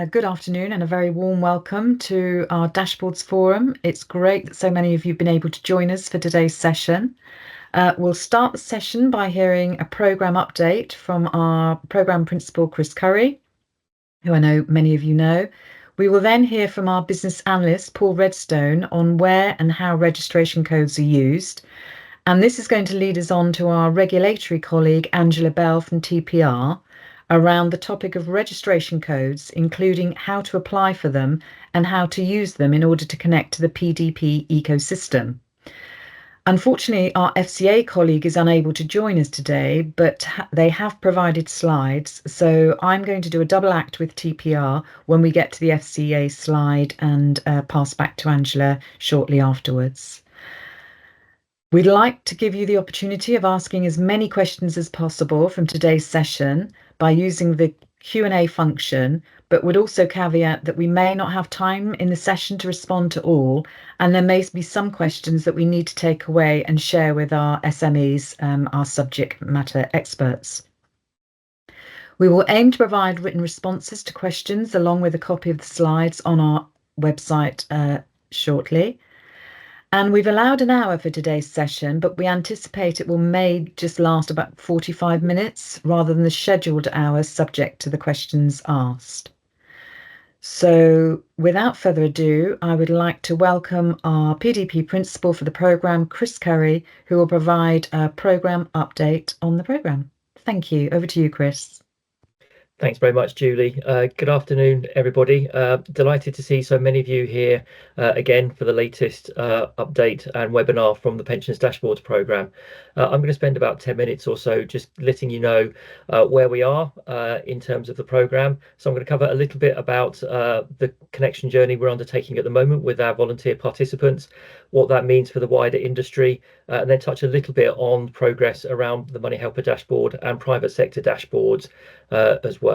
good afternoon and a very warm welcome to our Dashboards Forum. It's great that so many of you have been able to join us for today's session. We'll start the session by hearing a programme update from our programme principal, Chris Curry, who I know many of you know. We will then hear from our business analyst, Paul Redstone, on where and how registration codes are used. And this is going to lead us on to our regulatory colleague, Angela Bell from TPR, around the topic of registration codes, including how to apply for them and how to use them in order to connect to the PDP ecosystem. Unfortunately, our FCA colleague is unable to join us today, but they have provided slides. So I'm going to do a double act with TPR when we get to the FCA slide and pass back to Angela shortly afterwards. We'd like to give you the opportunity of asking as many questions as possible from today's session by using the Q&A function, but would also caveat that we may not have time in the session to respond to all, and there may be some questions that we need to take away and share with our SMEs, our subject matter experts. We will aim to provide written responses to questions along with a copy of the slides on our website shortly. And we've allowed an hour for today's session, but we anticipate it may just last about 45 minutes rather than the scheduled hours subject to the questions asked. So without further ado, I would like to welcome our PDP principal for the programme, Chris Curry, who will provide a programme update on the programme. Thank you. Over to you, Chris. Thanks very much, Julie. Good afternoon, everybody. Delighted to see so many of you here again for the latest update and webinar from the Pensions Dashboards programme. I'm going to spend about 10 minutes or so just letting you know where we are in terms of the programme. So I'm going to cover a little bit about the connection journey we're undertaking at the moment with our volunteer participants, what that means for the wider industry, and then touch a little bit on progress around the Money Helper dashboard and private sector dashboards as well.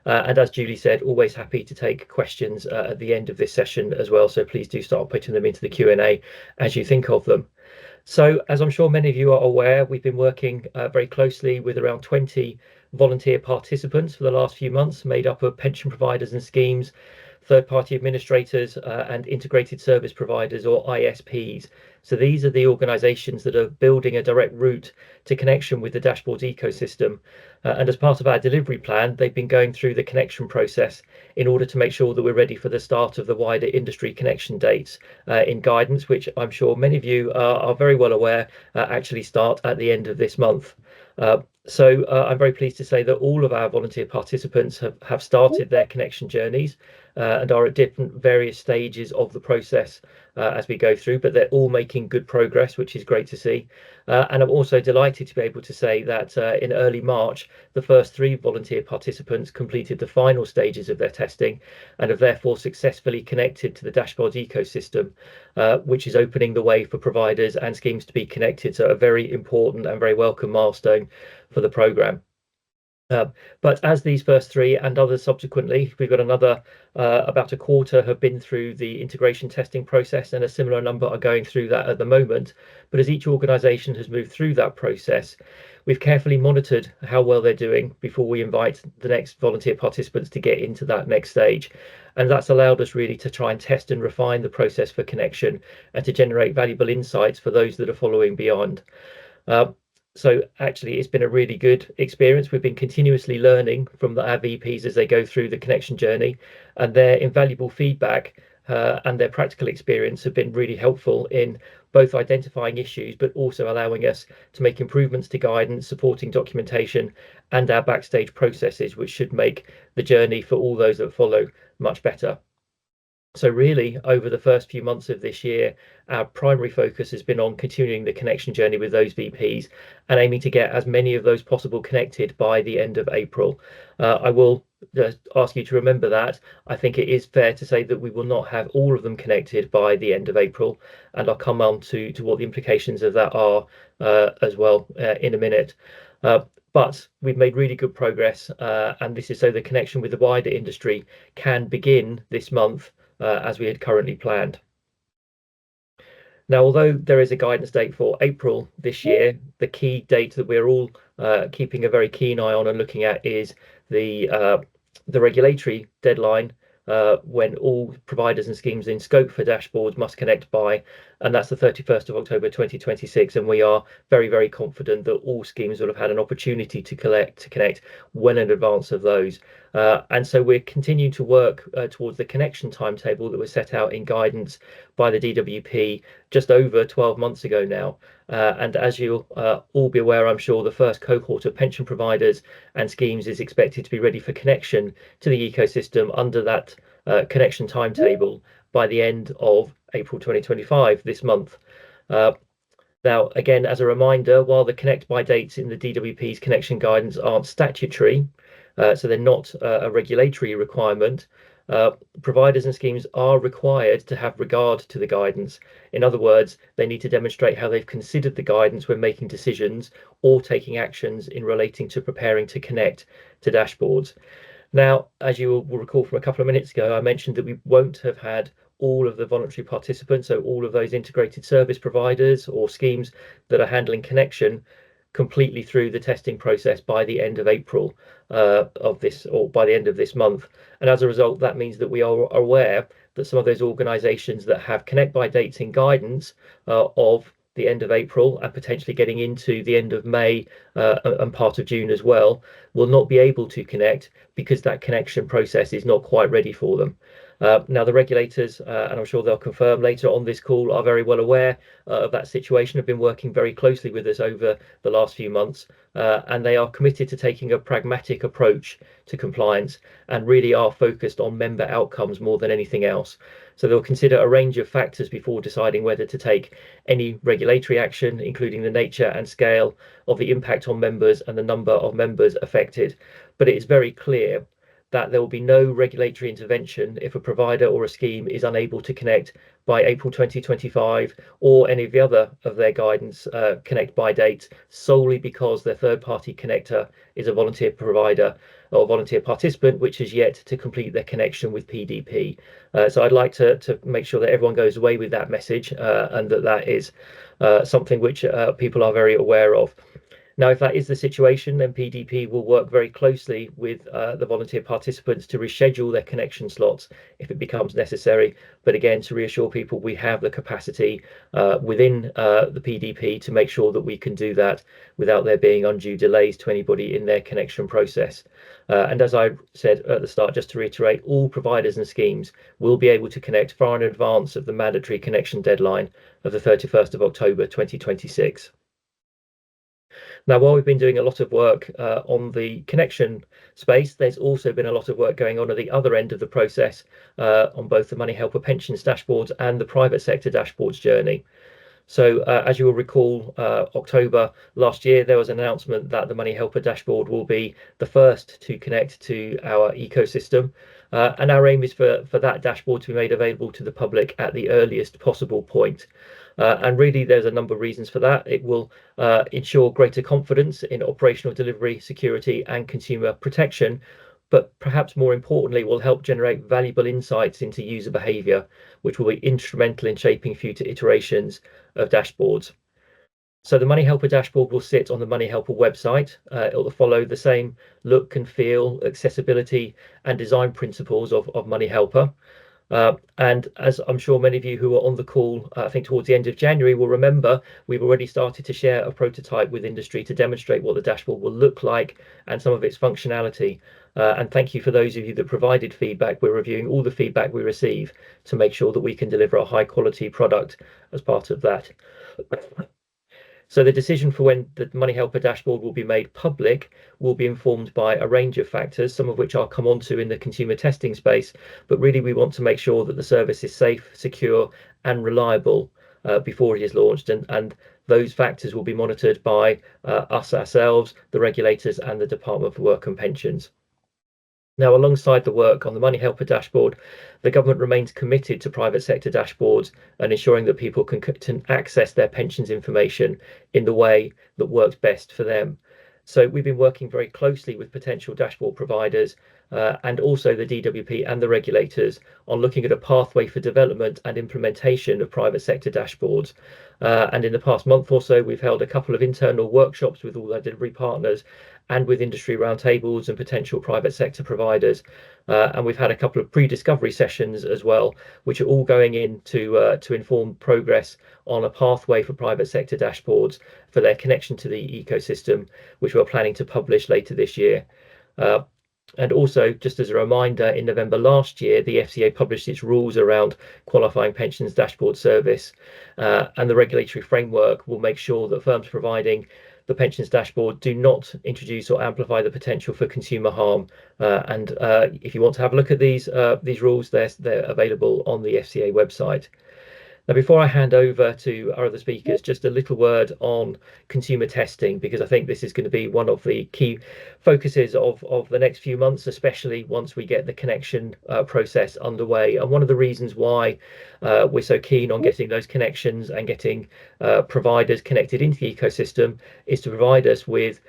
And as Julie said, always happy to take questions at the end of this session as well. So please do start putting them into the Q&A as you think of them. So as I'm sure many of you are aware, we've been working very closely with around 20 volunteer participants for the last few months, made up of pension providers and schemes, third-party administrators and integrated service providers, or ISPs. So these are the organisations that are building a direct route to connection with the dashboards ecosystem. And as part of our delivery plan, they've been going through the connection process in order to make sure that we're ready for the start of the wider industry connection dates in guidance, which I'm sure many of you are very well aware actually start at the end of this month. So I'm very pleased to say that all of our volunteer participants have started their connection journeys and are at different various stages of the process as we go through, but they're all making good progress, which is great to see. And I'm also delighted to be able to say that in early March, the first 3 volunteer participants completed the final stages of their testing and have therefore successfully connected to the dashboards ecosystem, which is opening the way for providers and schemes to be connected. So a very important and very welcome milestone for the programme. But as these first 3 and others subsequently, we've got another about a quarter have been through the integration testing process, and a similar number are going through that at the moment. But as each organisation has moved through that process, we've carefully monitored how well they're doing before we invite the next volunteer participants to get into that next stage. And that's allowed us really to try and test and refine the process for connection and to generate valuable insights for those that are following beyond. So actually, it's been a really good experience. We've been continuously learning from our VPs as they go through the connection journey, and their invaluable feedback and their practical experience have been really helpful in both identifying issues, but also allowing us to make improvements to guidance, supporting documentation, and our backstage processes, which should make the journey for all those that follow much better. So really, over the first few months of this year, our primary focus has been on continuing the connection journey with those VPs and aiming to get as many of those possible connected by the end of April. I will ask you to remember that. I think it is fair to say that we will not have all of them connected by the end of April, and I'll come on to what the implications of that are as well in a minute. But we've made really good progress, and this is so the connection with the wider industry can begin this month as we had currently planned. Now, although there is a guidance date for April this year, the key date that we're all keeping a very keen eye on and looking at is the the regulatory deadline when all providers and schemes in scope for dashboards must connect by, and that's the 31st of October 2026. And we are very, very confident that all schemes will have had an opportunity to connect well in advance of those. And so we're continuing to work towards the connection timetable that was set out in guidance by the DWP just over 12 months ago now. And as you'll all be aware, I'm sure, the first cohort of pension providers and schemes is expected to be ready for connection to the ecosystem under that connection timetable by the end of April 2025, this month. Now, again, as a reminder, while the connect by dates in the DWP's connection guidance aren't statutory, so they're not a regulatory requirement, providers and schemes are required to have regard to the guidance. In other words, they need to demonstrate how they've considered the guidance when making decisions or taking actions in relating to preparing to connect to dashboards. Now, as you will recall from a couple of minutes ago, I mentioned that we won't have had all of the voluntary participants, so all of those integrated service providers or schemes that are handling connection completely through the testing process by the end of April of this, or by the end of this month. And as a result, that means that we are aware that some of those organisations that have connect by dates in guidance of the end of April and potentially getting into the end of May and part of June as well will not be able to connect because that connection process is not quite ready for them. Now, the regulators, and I'm sure they'll confirm later on this call, are very well aware of that situation, have been working very closely with us over the last few months, and they are committed to taking a pragmatic approach to compliance and really are focused on member outcomes more than anything else. So they'll consider a range of factors before deciding whether to take any regulatory action, including the nature and scale of the impact on members and the number of members affected. But it is very clear that there will be no regulatory intervention if a provider or a scheme is unable to connect by April 2025 or any of the other of their guidance connect by dates solely because their third party connector is a volunteer provider or volunteer participant which has yet to complete their connection with PDP. So I'd like to make sure that everyone goes away with that message and that is something which people are very aware of. Now, if that is the situation, then PDP will work very closely with the volunteer participants to reschedule their connection slots if it becomes necessary. But again, to reassure people, we have the capacity within the PDP to make sure that we can do that without there being undue delays to anybody in their connection process. And as I said at the start, just to reiterate, all providers and schemes will be able to connect far in advance of the mandatory connection deadline of the 31st of October 2026. Now, while we've been doing a lot of work on the connection space, there's also been a lot of work going on at the other end of the process on both the Money Helper pensions dashboards and the private sector dashboards journey. So as you will recall, October last year, there was an announcement that the Money Helper dashboard will be the first to connect to our ecosystem. And our aim is for that dashboard to be made available to the public at the earliest possible point. And really, there's a number of reasons for that. It will ensure greater confidence in operational delivery, security, and consumer protection, but perhaps more importantly, will help generate valuable insights into user behaviour, which will be instrumental in shaping future iterations of dashboards. So the Money Helper dashboard will sit on the Money Helper website. It will follow the same look and feel, accessibility, and design principles of Money Helper. And as I'm sure many of you who were on the call, I think towards the end of January, will remember, we've already started to share a prototype with industry to demonstrate what the dashboard will look like and some of its functionality. And thank you for those of you that provided feedback. We're reviewing all the feedback we receive to make sure that we can deliver a high quality product as part of that. So the decision for when the Money Helper dashboard will be made public will be informed by a range of factors, some of which I'll come on to in the consumer testing space. But really, we want to make sure that the service is safe, secure, and reliable before it is launched. And those factors will be monitored by us ourselves, the regulators, and the Department for Work and Pensions. Now, alongside the work on the Money Helper dashboard, the government remains committed to private sector dashboards and ensuring that people can access their pensions information in the way that works best for them. So we've been working very closely with potential dashboard providers and also the DWP and the regulators on looking at a pathway for development and implementation of private sector dashboards. And in the past month or so, we've held a couple of internal workshops with all our delivery partners and with industry roundtables and potential private sector providers. And we've had a couple of pre-discovery sessions as well, which are all going in to inform progress on a pathway for private sector dashboards for their connection to the ecosystem, which we're planning to publish later this year. And also, just as a reminder, in November last year, the FCA published its rules around qualifying pensions dashboard service, and the regulatory framework will make sure that firms providing the pensions dashboard do not introduce or amplify the potential for consumer harm. And if you want to have a look at these rules, they're available on the FCA website. Now, before I hand over to our other speakers, just a little word on consumer testing, because I think this is going to be one of the key focuses of the next few months, especially once we get the connection process underway. And one of the reasons why we're so keen on getting those connections and getting providers connected into the ecosystem is to provide us with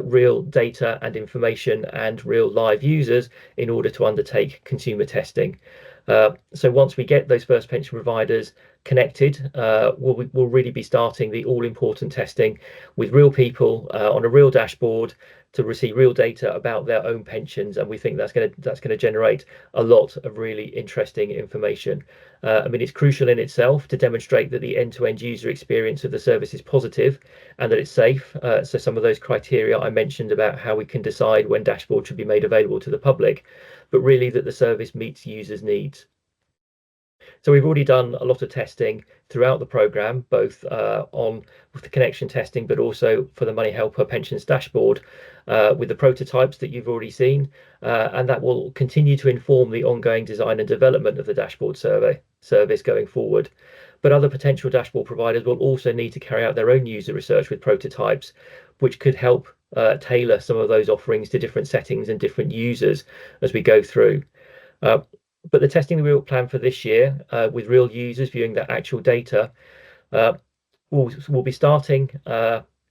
real data and information and real live users in order to undertake consumer testing. So once we get those first pension providers connected, we'll really be starting the all-important testing with real people on a real dashboard to receive real data about their own pensions, and we think that's going to generate a lot of really interesting information. I mean, it's crucial in itself to demonstrate that the end-to-end user experience of the service is positive and that it's safe. So some of those criteria I mentioned about how we can decide when dashboard should be made available to the public, but really that the service meets users' needs. So we've already done a lot of testing throughout the programme, both on with the connection testing, but also for the Money Helper Pensions dashboard with the prototypes that you've already seen. And that will continue to inform the ongoing design and development of the dashboard service going forward. But other potential dashboard providers will also need to carry out their own user research with prototypes, which could help tailor some of those offerings to different settings and different users as we go through. But the testing that we will plan for this year with real users viewing that actual data uh, will be starting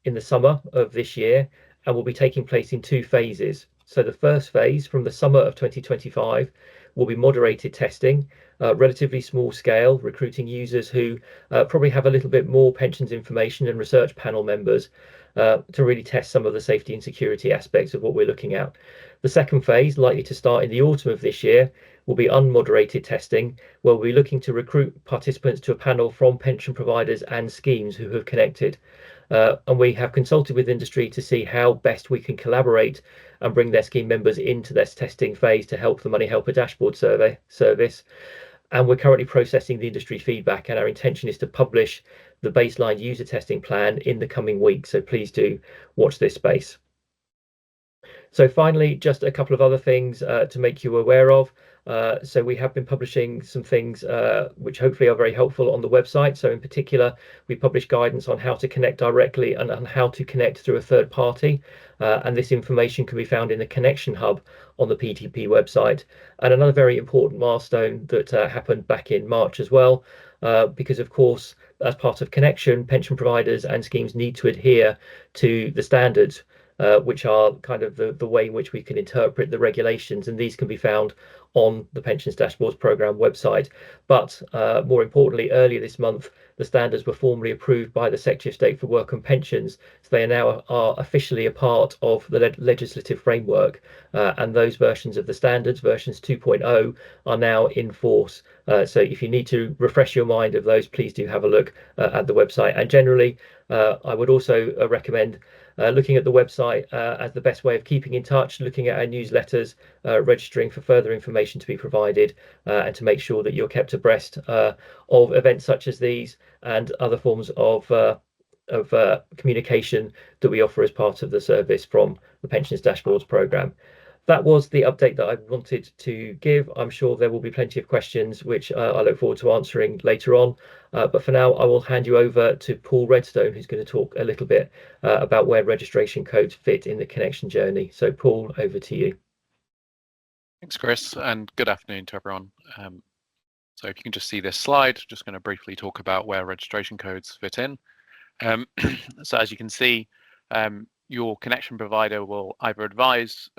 in the summer of this year and will be taking place in two phases. So the first phase from the summer of 2025 will be moderated testing, relatively small scale, recruiting users who probably have a little bit more pensions information and research panel members to really test some of the safety and security aspects of what we're looking at. The second phase, likely to start in the autumn of this year, will be unmoderated testing, where we'll be looking to recruit participants to a panel from pension providers and schemes who have connected. And we have consulted with industry to see how best we can collaborate and bring their scheme members into this testing phase to help the Money Helper dashboard service. And we're currently processing the industry feedback, and our intention is to publish the baseline user testing plan in the coming weeks. So please do watch this space. So finally, just a couple of other things to make you aware of. So we have been publishing some things which hopefully are very helpful on the website. So in particular, we publish guidance on how to connect directly and on how to connect through a third party. And this information can be found in the connection hub on the PTP website. And another very important milestone that happened back in March as well, because of course, as part of connection, pension providers and schemes need to adhere to the standards which are kind of the way in which we can interpret the regulations, and these can be found on the Pensions Dashboards Programme website. But more importantly, earlier this month, the standards were formally approved by the Secretary of State for Work and Pensions, so they are officially a part of the legislative framework, and those versions of the standards, versions 2.0, are now in force. So if you need to refresh your mind of those, please do have a look at the website. And generally, I would also recommend looking at the website as the best way of keeping in touch, looking at our newsletters, registering for further information to be provided, and to make sure that you're kept abreast of events such as these and other forms of communication that we offer as part of the service from the Pensions Dashboards programme. That was the update that I wanted to give. I'm sure there will be plenty of questions which I look forward to answering later on. But for now, I will hand you over to Paul Redstone, who's going to talk a little bit about where registration codes fit in the connection journey. So Paul, over to you. Thanks, Chris, and good afternoon to everyone. So if you can just see this slide, just going to briefly talk about where registration codes fit in. So as you can see, your connection provider will either advise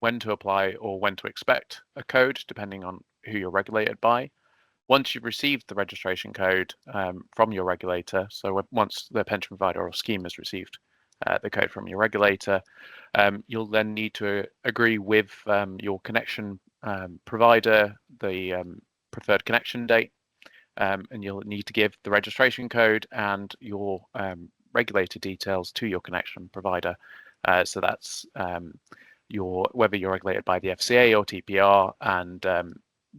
when to apply or when to expect a code, depending on who you're regulated by. Once you've received the registration code from your regulator, so once the pension provider or scheme has received the code from your regulator. You'll then need to agree with your connection provider the preferred connection date, and you'll need to give the registration code and your regulator details to your connection provider. So that's whether you're regulated by the FCA or TPR, and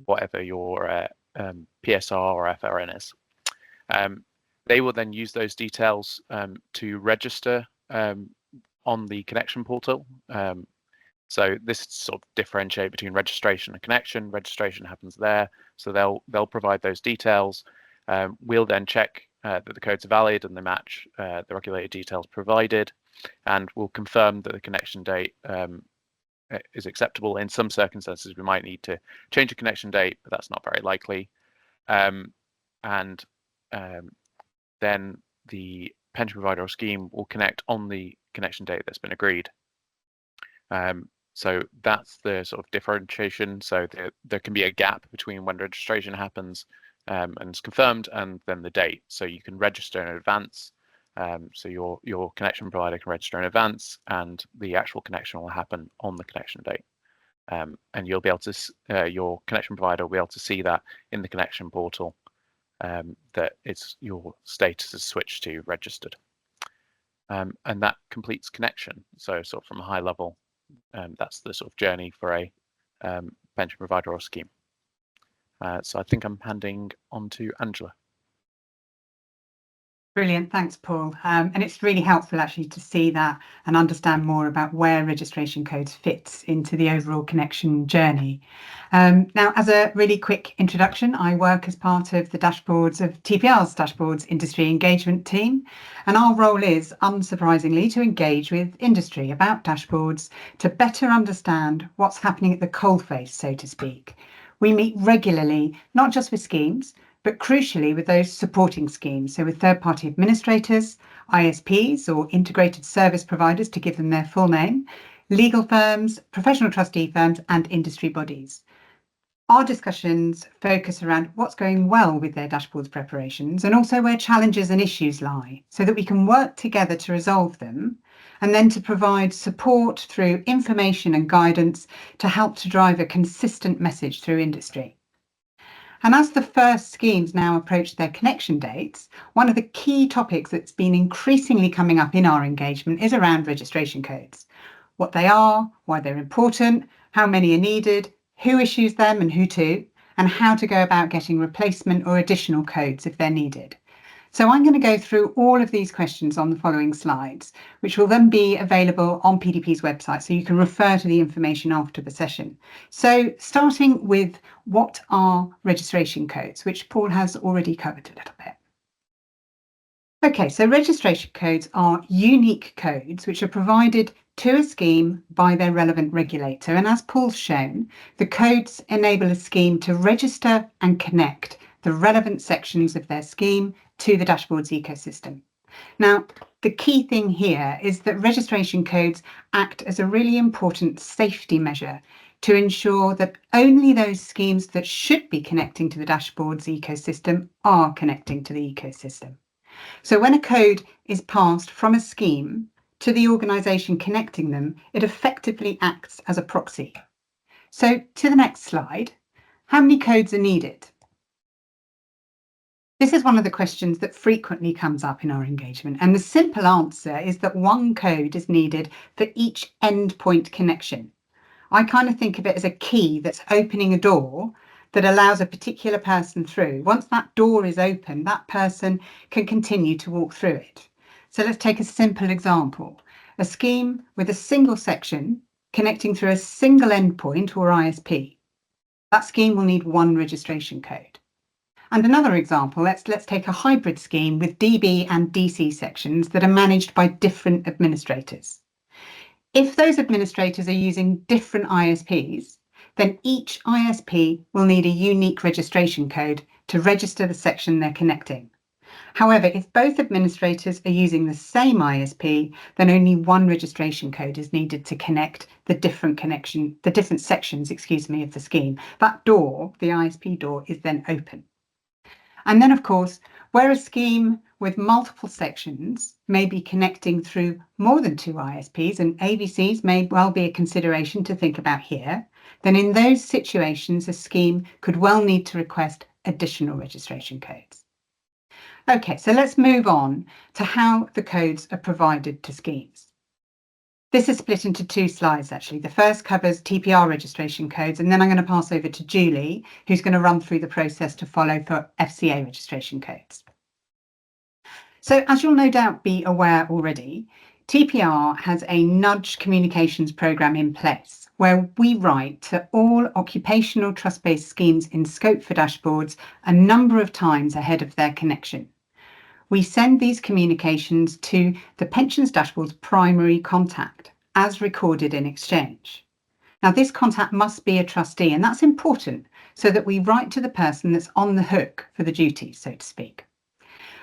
whatever your PSR or FRN is. They will then use those details to register on the connection portal. So this sort of differentiate between registration and connection. Registration happens there, so they'll provide those details. We'll then check that the codes are valid and they match the regulated details provided, and we'll confirm that the connection date is acceptable. In some circumstances, we might need to change the connection date, but that's not very likely. Then the pension provider or scheme will connect on the connection date that's been agreed. So that's the sort of differentiation. So there can be a gap between when registration happens and it's confirmed, and then the date. So you can register in advance. So your connection provider can register in advance, and the actual connection will happen on the connection date. And you'll be able to your connection provider will be able to see that in the connection portal, that your status is switched to registered. And that completes connection. So sort of from a high level, that's the sort of journey for a pension provider or scheme. So I think I'm handing on to Angela. Brilliant, thanks, Paul. And it's really helpful actually to see that and understand more about where registration codes fits into the overall connection journey. Now, as a really quick introduction, I work as part of the dashboards of TPR's dashboards industry engagement team, and our role is, unsurprisingly, to engage with industry about dashboards to better understand what's happening at the coalface, so to speak. We meet regularly, not just with schemes, but crucially with those supporting schemes, so with third-party administrators, ISPs or integrated service providers to give them their full name, legal firms, professional trustee firms and industry bodies. Our discussions focus around what's going well with their dashboards preparations and also where challenges and issues lie, so that we can work together to resolve them and then to provide support through information and guidance to help to drive a consistent message through industry. And as the first schemes now approach their connection dates, one of the key topics that's been increasingly coming up in our engagement is around registration codes. What they are, why they're important, how many are needed, who issues them and who to, and how to go about getting replacement or additional codes if they're needed. So I'm going to go through all of these questions on the following slides, which will then be available on PDP's website, so you can refer to the information after the session. So starting with what are registration codes, which Paul has already covered a little bit. Okay, so registration codes are unique codes which are provided to a scheme by their relevant regulator. And as Paul's shown, the codes enable a scheme to register and connect the relevant sections of their scheme to the dashboard's ecosystem. Now, the key thing here is that registration codes act as a really important safety measure to ensure that only those schemes that should be connecting to the dashboard's ecosystem are connecting to the ecosystem. So when a code is passed from a scheme to the organisation connecting them, it effectively acts as a proxy. So to the next slide, how many codes are needed? This is one of the questions that frequently comes up in our engagement, and the simple answer is that one code is needed for each endpoint connection. I kind of think of it as a key that's opening a door that allows a particular person through. Once that door is open, that person can continue to walk through it. So let's take a simple example. A scheme with a single section connecting through a single endpoint or ISP. That scheme will need one registration code. And another example, let's take a hybrid scheme with DB and DC sections that are managed by different administrators. If those administrators are using different ISPs, then each ISP will need a unique registration code to register the section they're connecting. However, if both administrators are using the same ISP, then only one registration code is needed to connect the different sections, of the scheme. That door, the ISP door, is then open. And then, of course, where a scheme with multiple sections, maybe connecting through more than 2 ISPs, and AVCs may well be a consideration to think about here, then in those situations, a scheme could well need to request additional registration codes. Okay, so let's move on to how the codes are provided to schemes. This is split into 2 slides, actually. The first covers TPR registration codes, and then I'm going to pass over to Julie, who's going to run through the process to follow for FCA registration codes. So as you'll no doubt be aware already, TPR has a nudge communications program in place where we write to all occupational trust-based schemes in scope for dashboards a number of times ahead of their connection. We send these communications to the pensions dashboard's primary contact, as recorded in Exchange. Now, this contact must be a trustee, and that's important so that we write to the person that's on the hook for the duty, so to speak.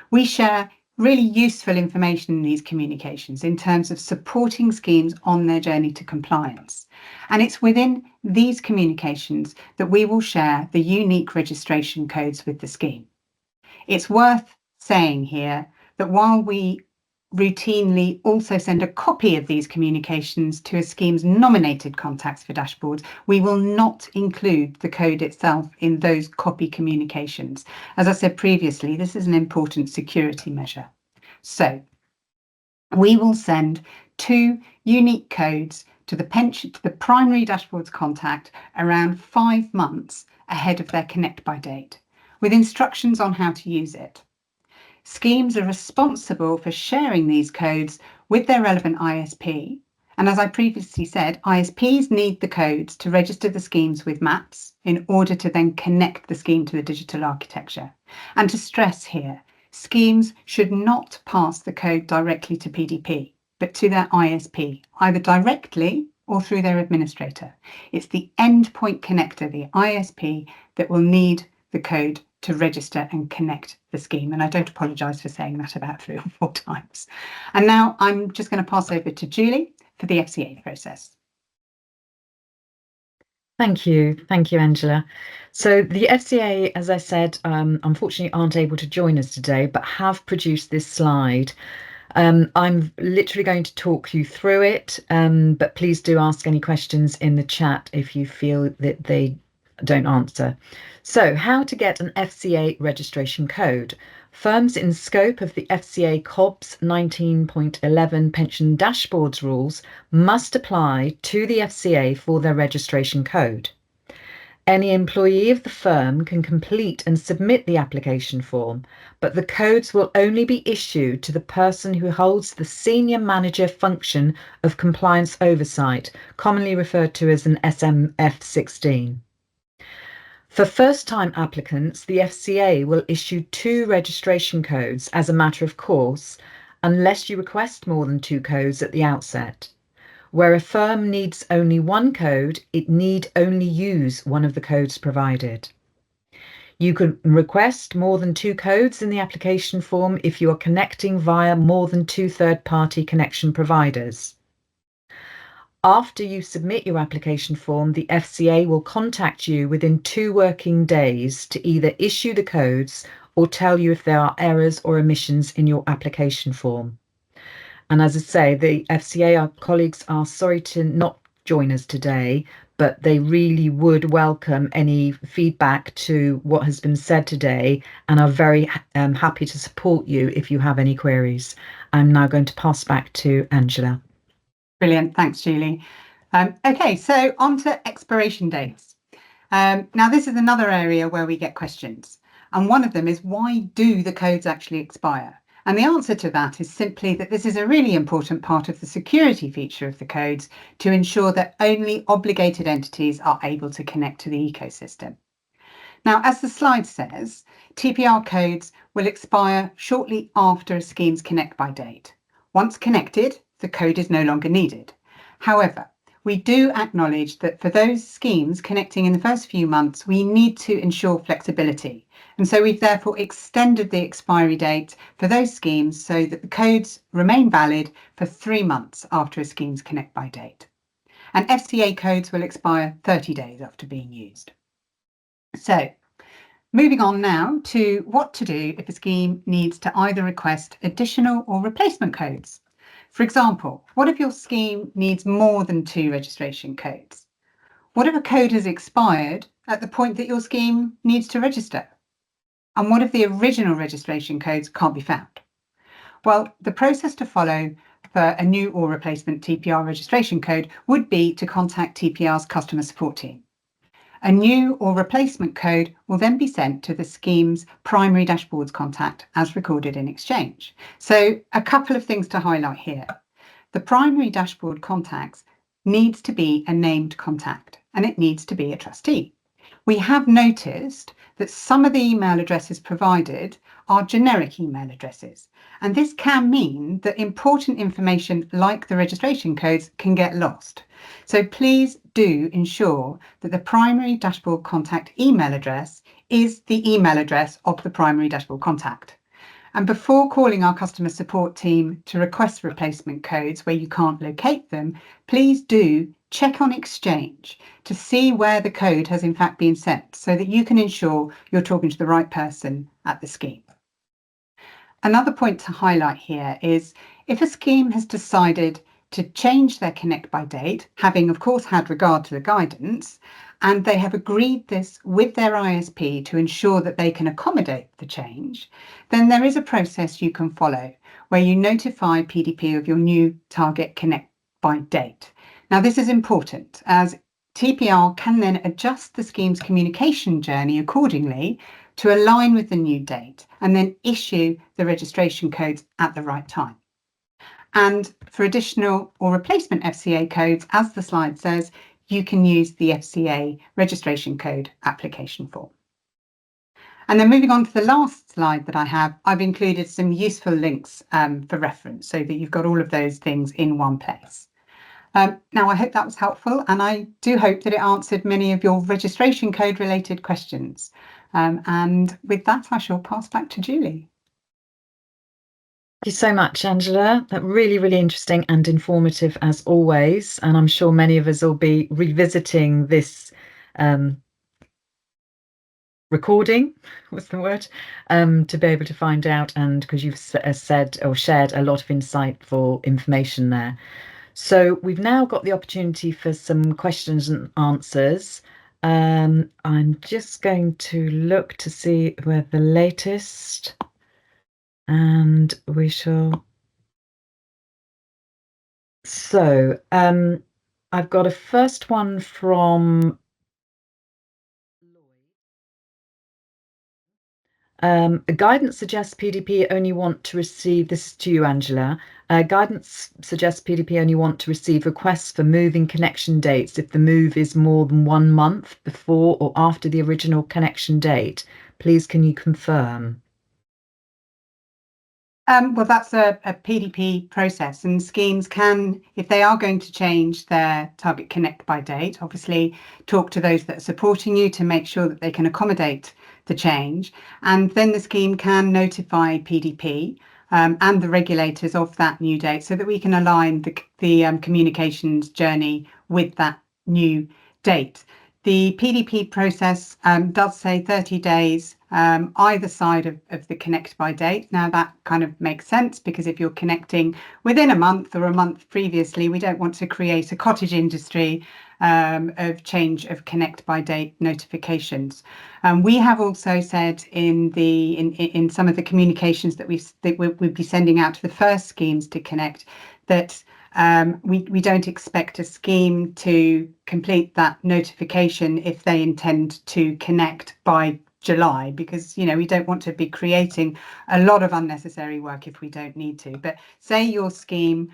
We share really useful information in these communications in terms of supporting schemes on their journey to compliance. And it's within these communications that we will share the unique registration codes with the scheme. It's worth saying here that while we routinely also send a copy of these communications to a scheme's nominated contacts for dashboards, we will not include the code itself in those copy communications. As I said previously, this is an important security measure. So we will send 2 unique codes to the primary dashboards contact around 5 months ahead of their connect by date, with instructions on how to use it. Schemes are responsible for sharing these codes with their relevant ISP. And as I previously said, ISPs need the codes to register the schemes with maps in order to then connect the scheme to the digital architecture. And to stress here, schemes should not pass the code directly to PDP, but to their ISP, either directly or through their administrator. It's the endpoint connector, the ISP, that will need the code to register and connect the scheme. And I don't apologise for saying that about 3 or 4 times. And now I'm just going to pass over to Julie for the FCA process. Thank you, Angela. So the FCA, as I said, unfortunately aren't able to join us today, but have produced this slide. I'm literally going to talk you through it, but please do ask any questions in the chat if you feel that they don't answer. So how to get an FCA registration code. Firms in scope of the FCA COBS 19.11 pension dashboards rules must apply to the FCA for their registration code. Any employee of the firm can complete and submit the application form, but the codes will only be issued to the person who holds the senior manager function of compliance oversight, commonly referred to as an SMF16. For first-time applicants, the FCA will issue 2 registration codes as a matter of course, unless you request more than 2 codes at the outset. Where a firm needs only 1 code, it need only use one of the codes provided. You can request more than 2 codes in the application form if you are connecting via more than 2 third-party connection providers. After you submit your application form, the FCA will contact you within 2 working days to either issue the codes or tell you if there are errors or omissions in your application form. And as I say, the FCA, our colleagues, are sorry to not join us today, but they really would welcome any feedback to what has been said today and are very happy to support you if you have any queries. I'm now going to pass back to Angela. Brilliant, thanks Julie. Okay, so on to expiration dates. Now this is another area where we get questions, and one of them is, why do the codes actually expire? And the answer to that is simply that this is a really important part of the security feature of the codes to ensure that only obligated entities are able to connect to the ecosystem. Now, as the slide says, TPR codes will expire shortly after a scheme's connect by date. Once connected, the code is no longer needed. However, we do acknowledge that for those schemes connecting in the first few months, we need to ensure flexibility. And so we've therefore extended the expiry date for those schemes so that the codes remain valid for 3 months after a scheme's connect by date. And FCA codes will expire 30 days after being used. So Moving on now to what to do if a scheme needs to either request additional or replacement codes. For example, what if your scheme needs more than 2 registration codes? What if a code has expired at the point that your scheme needs to register? And what if the original registration codes can't be found? Well, the process to follow for a new or replacement TPR registration code would be to contact TPR's customer support team. A new or replacement code will then be sent to the scheme's primary dashboards contact as recorded in Exchange. So a couple of things to highlight here. The primary dashboard contacts needs to be a named contact and it needs to be a trustee. We have noticed that some of the email addresses provided are generic email addresses, and this can mean that important information like the registration codes can get lost. So please do ensure that the primary dashboard contact email address is the email address of the primary dashboard contact. And before calling our customer support team to request replacement codes where you can't locate them, please do check on Exchange to see where the code has in fact been sent so that you can ensure you're talking to the right person at the scheme. Another point to highlight here is if a scheme has decided to change their connect by date, having of course had regard to the guidance, and they have agreed this with their ISP to ensure that they can accommodate the change, then there is a process you can follow where you notify PDP of your new target connect by date. Now this is important as TPR can then adjust the scheme's communication journey accordingly to align with the new date and then issue the registration codes at the right time. And for additional or replacement FCA codes, as the slide says, you can use the FCA registration code application form. And then moving on to the last slide that I have, I've included some useful links for reference so that you've got all of those things in one place. Now, I hope that was helpful, and I do hope that it answered many of your registration code related questions. And with that, I shall pass back to Julie. Thank you so much, Angela. That really, really interesting and informative as always. And I'm sure many of us will be revisiting this recording, what's the word, to be able to find out, and because you've said or shared a lot of insightful information there. So we've now got the opportunity for some questions and answers. I'm just going to look to see where the latest, and we shall. So I've got a first one from guidance suggests PDP only want to receive, this is to you, Angela. Guidance suggests PDP only want to receive requests for moving connection dates if the move is more than 1 month before or after the original connection date. Please, can you confirm? Well, that's a PDP process, and schemes can, if they are going to change their target connect by date, obviously talk to those that are supporting you to make sure that they can accommodate the change. And then the scheme can notify PDP and the regulators of that new date so that we can align the communications journey with that new date. The PDP process does say 30 days either side of the connect by date. Now that kind of makes sense because if you're connecting within a month or a month previously, we don't want to create a cottage industry of change of connect by date notifications. We have also said in some of the communications that we'd be sending out to the first schemes to connect that we don't expect a scheme to complete that notification if they intend to connect by July, because we don't want to be creating a lot of unnecessary work if we don't need to. But say your scheme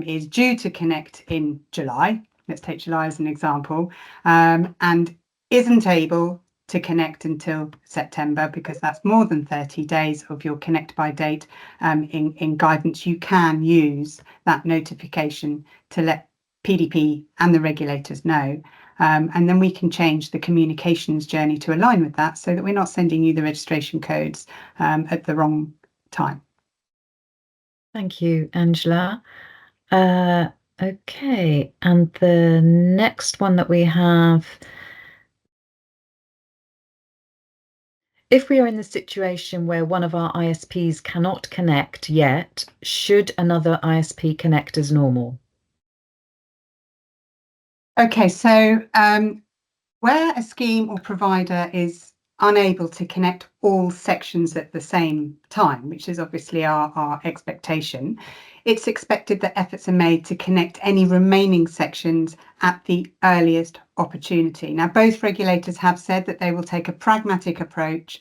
is due to connect in July, let's take July as an example, and isn't able to connect until September because that's more than 30 days of your connect by date. In guidance, you can use that notification to let PDP and the regulators know. And then we can change the communications journey to align with that so that we're not sending you the registration codes at the wrong time. Thank you, Angela. Okay, and the next one that we have If we are in the situation where one of our ISPs cannot connect yet, should another ISP connect as normal? Okay, so where a scheme or provider is unable to connect all sections at the same time, which is obviously our expectation, it's expected that efforts are made to connect any remaining sections at the earliest opportunity. Now, both regulators have said that they will take a pragmatic approach,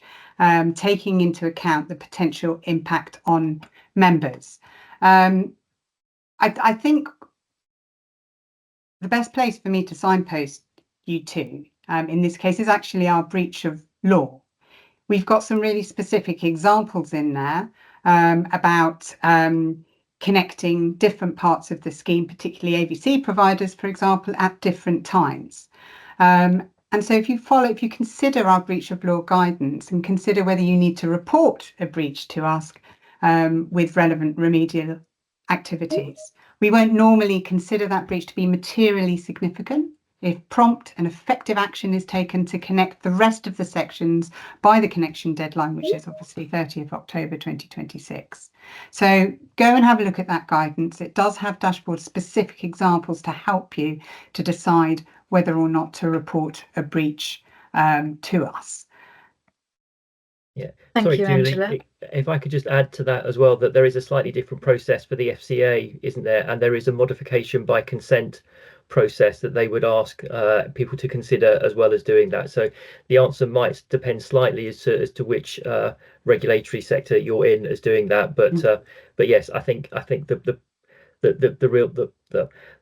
taking into account the potential impact on members. I think the best place for me to signpost you to, in this case, is actually our breach of law. We've got some really specific examples in there about connecting different parts of the scheme, particularly AVC providers, for example, at different times. And so if you consider our breach of law guidance and consider whether you need to report a breach to us with relevant remedial activities, we won't normally consider that breach to be materially significant if prompt and effective action is taken to connect the rest of the sections by the connection deadline, which is obviously 30th October 2026. So go and have a look at that guidance. It does have dashboard specific examples to help you to decide whether or not to report a breach to us. Yeah, Thank sorry, you, Julie. Angela. If I could just add to that as well, that there is a slightly different process for the FCA, isn't there? And there is a modification by consent process that they would ask people to consider as well as doing that. So the answer might depend slightly as to which regulatory sector you're in as doing that. But yes, I think the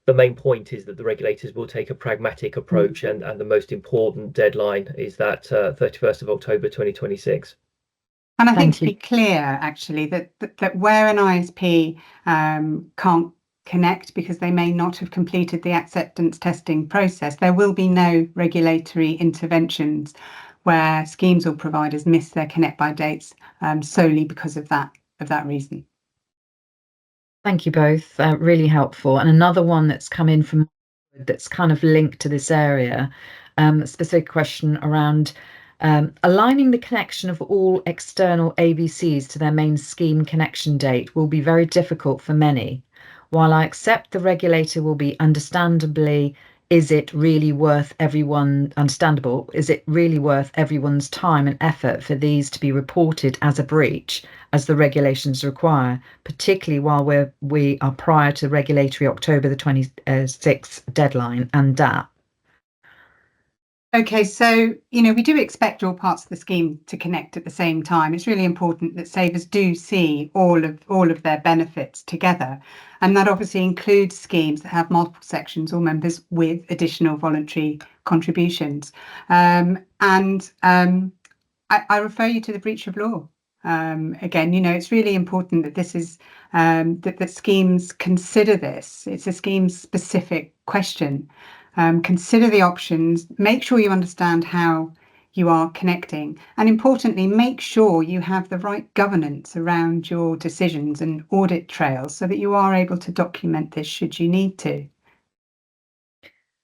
main point is that the regulators will take a pragmatic approach, and the most important deadline is that 31st of October 2026. And I think Thank to you. be clear, actually, that where an ISP can't connect because they may not have completed the acceptance testing process, there will be no regulatory interventions where schemes or providers miss their connect by dates solely because of that reason. Thank you both. Really helpful. And another one that's come in from that's kind of linked to this area, a specific question around aligning the connection of all external ABCs to their main scheme connection date will be very difficult for many. While I accept the regulator will be understandably, is it really worth is it really worth everyone's time and effort for these to be reported as a breach, as the regulations require, particularly while we are prior to regulatory October the 26th deadline and that? Okay, so we do expect all parts of the scheme to connect at the same time. It's really important that savers do see all of their benefits together, and that obviously includes schemes that have multiple sections or members with additional voluntary contributions. I refer you to the breach of law. Again, it's really important that this is that schemes consider this. It's a scheme-specific question. Consider the options, make sure you understand how you are connecting, and importantly, make sure you have the right governance around your decisions and audit trails so that you are able to document this should you need to.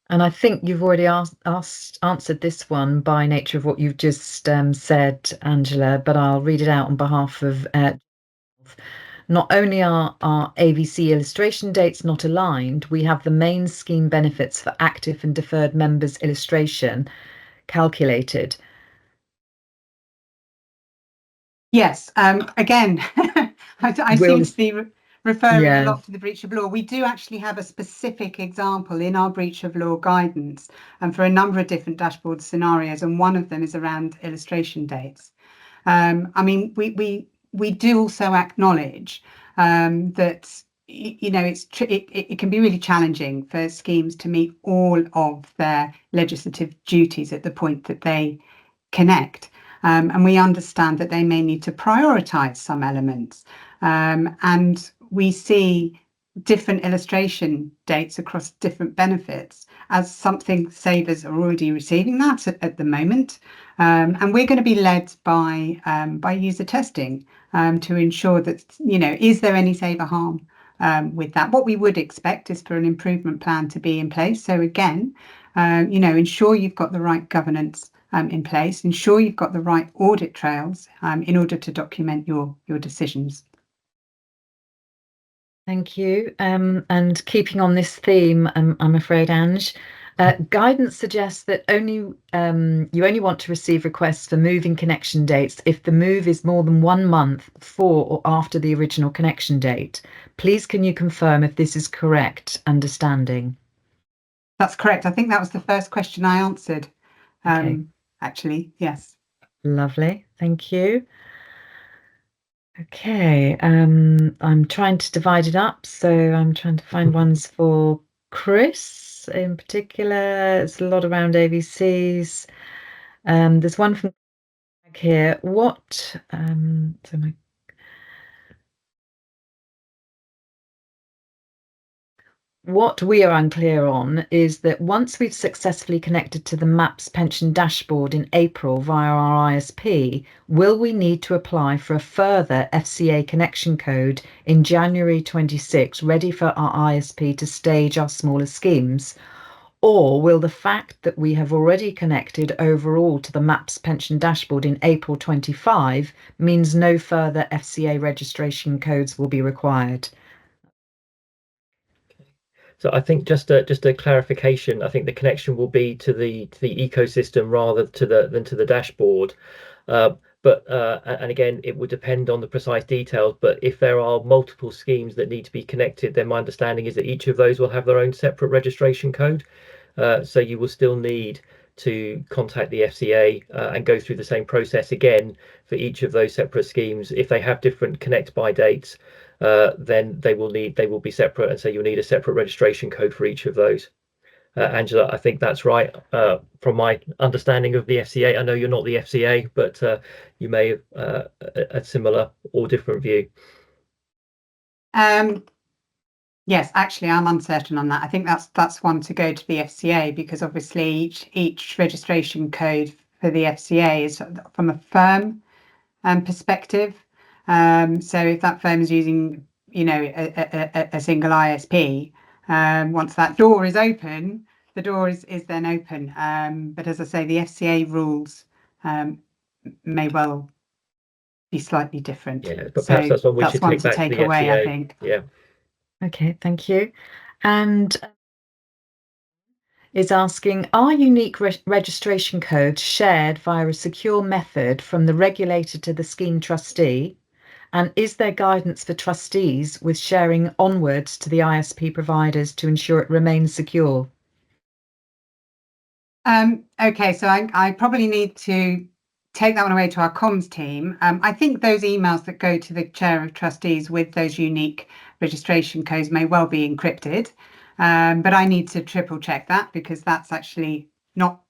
And I think you've already answered this one by nature of what you've just said, Angela, but I'll read it out on behalf of not only are our AVC illustration dates not aligned, we have the main scheme benefits for active and deferred members illustration calculated. Yes, again, I seem to be referring a lot to the breach of law. We do actually have a specific example in our breach of law guidance and for a number of different dashboard scenarios, and one of them is around illustration dates. I mean, we do also acknowledge that it can be really challenging for schemes to meet all of their legislative duties at the point that they connect. And we understand that they may need to prioritise some elements. And we see different illustration dates across different benefits as something savers are already receiving that at the moment. And we're going to be led by user testing to ensure that, is there any saver harm with that? What we would expect is for an improvement plan to be in place. So again, ensure you've got the right governance in place. Ensure you've got the right audit trails in order to document your decisions. Thank you. And keeping on this theme, I'm afraid, Ange, guidance suggests that you only want to receive requests for moving connection dates if the move is more than 1 month before or after the original connection date. Please, can you confirm if this is correct understanding? That's correct. I think that was the first question I answered. Okay. Actually, yes. Lovely. Thank you. Okay, I'm trying to divide it up, so I'm trying to find ones for Chris in particular. It's a lot around AVCs. There's one from Greg here. What we are unclear on is that once we've successfully connected to the MAPS pension dashboard in April via our ISP, will we need to apply for a further FCA connection code in January 26, ready for our ISP to stage our smaller schemes? Or will the fact that we have already connected overall to the MAPS pension dashboard in April 25 means no further FCA registration codes will be required? So I think just a clarification. I think the connection will be to the ecosystem rather than to the dashboard. And again, it would depend on the precise details. But if there are multiple schemes that need to be connected, then my understanding is that each of those will have their own separate registration code. So you will still need to contact the FCA and go through the same process again for each of those separate schemes. If they have different connect by dates, then they will be separate, and so you'll need a separate registration code for each of those. Angela, I think that's right. From my understanding of the FCA, I know you're not the FCA, but you may have a similar or different view. Yes, actually, I'm uncertain on that. I think that's one to go to the FCA, because obviously each registration code for the FCA is from a firm perspective. So if that firm is using, a single ISP, once that door is open, the door is then open. But as I say, the FCA rules may well be slightly different. Yeah, but perhaps that's one we should take back to the away, FCA. I think. Yeah. Okay, thank you. And is asking, are unique registration codes shared via a secure method from the regulator to the scheme trustee? And is there guidance for trustees with sharing onwards to the ISP providers to ensure it remains secure? Okay, so I probably need to take that one away to our comms team. I think those emails that go to the chair of trustees with those unique registration codes may well be encrypted, but I need to triple check that, because that's actually not,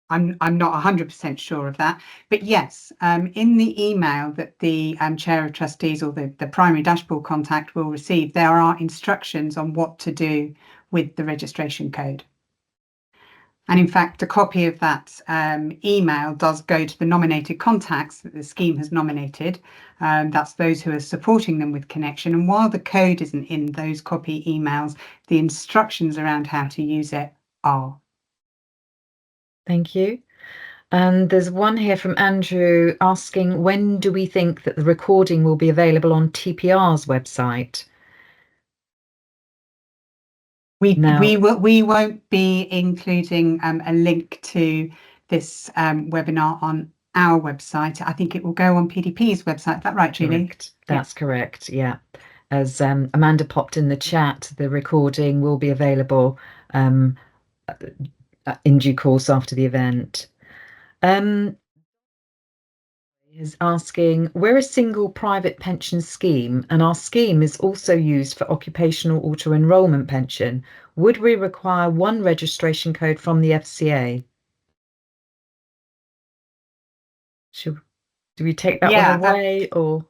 I'm not 100% sure of that. But yes, in the email that the chair of trustees or the primary dashboard contact will receive, there are instructions on what to do with the registration code. And in fact, a copy of that email does go to the nominated contacts that the scheme has nominated. That's those who are supporting them with connection. And while the code isn't in those copy emails, the instructions around how to use it are. Thank you. And there's one here from Andrew asking, when do we think that the recording will be available on TPR's website? We won't be including a link to this webinar on our website. I think it will go on PDP's website. Is that right, Julie? Correct. That's correct. Yeah. As Amanda popped in the chat, the recording will be available in due course after the event. Is asking, we're a single private pension scheme and our scheme is also used for occupational auto-enrolment pension. Would we require one registration code from the FCA? Do we take that one away, or?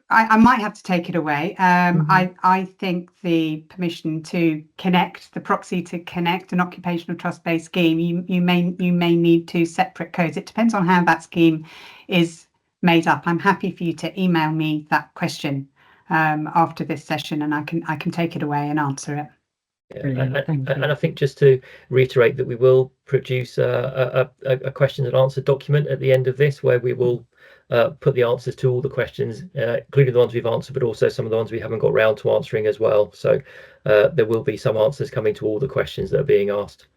I might have to take it away. I think the permission to connect, the proxy to connect an occupational trust-based scheme, you may need two separate codes. It depends on how that scheme is made up. I'm happy for you to email me that question after this session, and I can take it away and answer it. Brilliant, thank you. And I think just to reiterate that we will produce a question and answer document at the end of this, where we will put the answers to all the questions, including the ones we've answered, but also some of the ones we haven't got round to answering as well. So there will be some answers coming to all the questions that are being asked.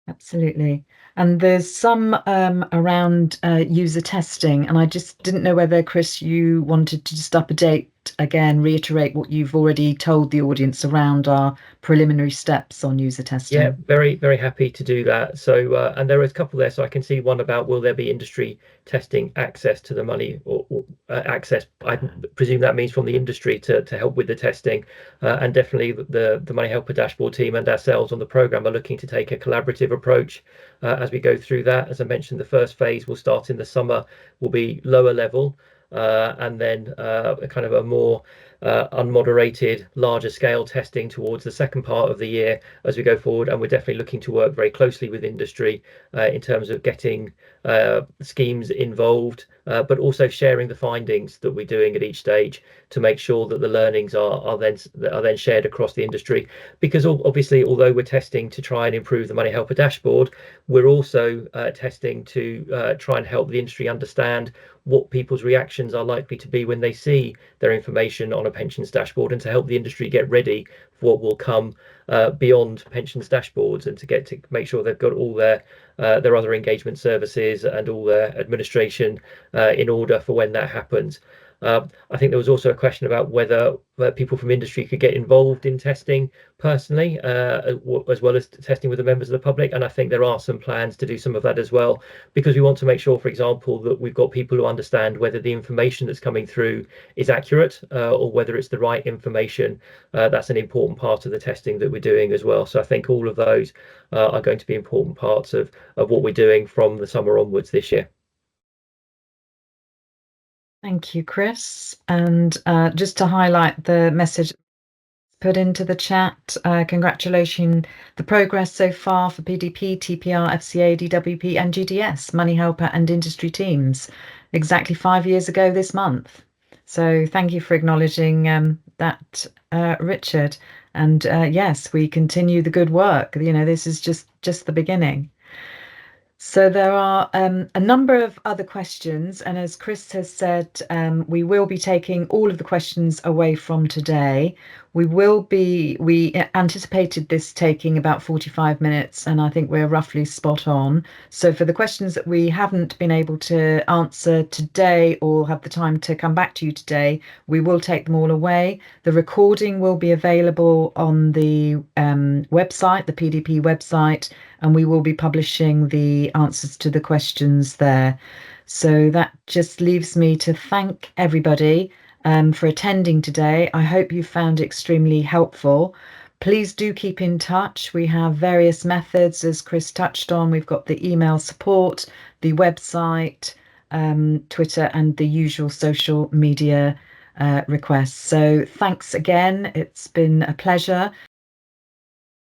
Absolutely. And there's some around user testing, and I just didn't know whether, Chris, you wanted to just update again, reiterate what you've already told the audience around our preliminary steps on user testing. Yeah, very, very happy to do that. So, and there is a couple there. So I can see one about, will there be industry testing access to the money, or access? I presume that means from the industry to help with the testing. And definitely the Money Helper dashboard team and ourselves on the programme are looking to take a collaborative approach as we go through that. As I mentioned, the first phase will start in the summer, will be lower level. And then kind of a more unmoderated, larger scale testing towards the second part of the year as we go forward. And we're definitely looking to work very closely with industry in terms of getting schemes involved, but also sharing the findings that we're doing at each stage to make sure that the learnings are then shared across the industry. Because obviously, although we're testing to try and improve the Money Helper dashboard, we're also testing to try and help the industry understand what people's reactions are likely to be when they see their information on a pensions dashboard, and to help the industry get ready for what will come beyond pensions dashboards, and to make sure they've got all their other engagement services and all their administration in order for when that happens. I think there was also a question about whether people from industry could get involved in testing personally, as well as testing with the members of the public. And I think there are some plans to do some of that as well, because we want to make sure, for example, that we've got people who understand whether the information that's coming through is accurate, or whether it's the right information. That's an important part of the testing that we're doing as well. So I think all of those are going to be important parts of what we're doing from the summer onwards this year. Thank you, Chris. And just to highlight the message put into the chat, congratulations the progress so far for PDP, TPR, FCA, DWP and GDS, Money Helper and industry teams, exactly 5 years ago this month. So thank you for acknowledging that, Richard. And yes, we continue the good work. You know, this is just the beginning. So there are a number of other questions, and as Chris has said, we will be taking all of the questions away from today. We anticipated this taking about 45 minutes, and I think we're roughly spot on. So for the questions that we haven't been able to answer today or have the time to come back to you today, we will take them all away. The recording will be available on the website, the PDP website, and we will be publishing the answers to the questions there. So that just leaves me to thank everybody for attending today. I hope you found it extremely helpful. Please do keep in touch. We have various methods, as Chris touched on. We've got the email support, the website, Twitter, and the usual social media requests. So thanks again. It's been a pleasure.